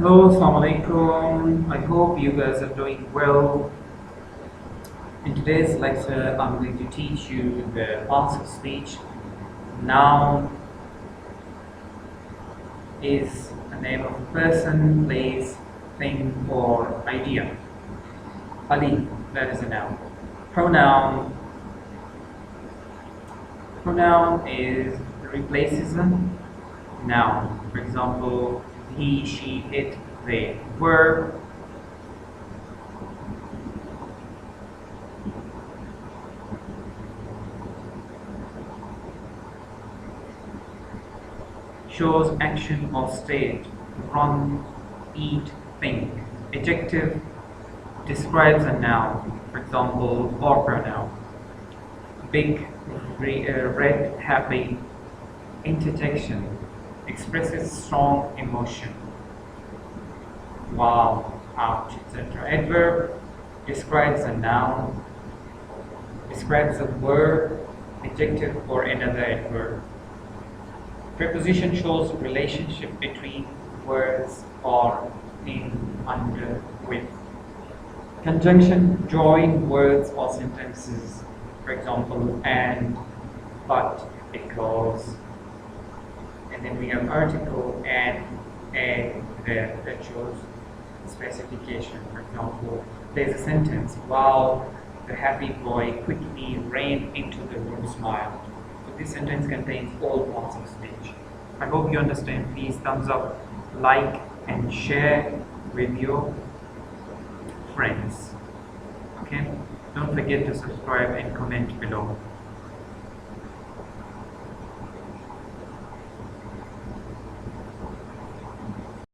Hello, Assalamu alaikum. I hope you guys are doing well. In today's lecture, I'm going to teach you the parts of speech. Noun is a name of a person, place, thing, or idea. Ali, that is a noun. Pronoun. Pronoun replaces a noun. For example, he, she, it, they. Verb shows action or state: run, eat, think. Adjective describes a noun, for example, or pronoun. Big, red, happy. Interjection expresses strong emotion: wow, ouch, etc. Adverb describes a noun, describes a verb, adjective, or another adverb. Preposition shows relationship between words or in, under, with. Conjunction join words or sentences, for example, and, but, because. And then we have article and there that shows specification. For example, there's a sentence: while the happy boy quickly ran into the room, smiled. So this sentence contains all parts of speech. I hope you understand. Please thumbs up, like, and share with your friends. Okay? Don't forget to subscribe and comment below.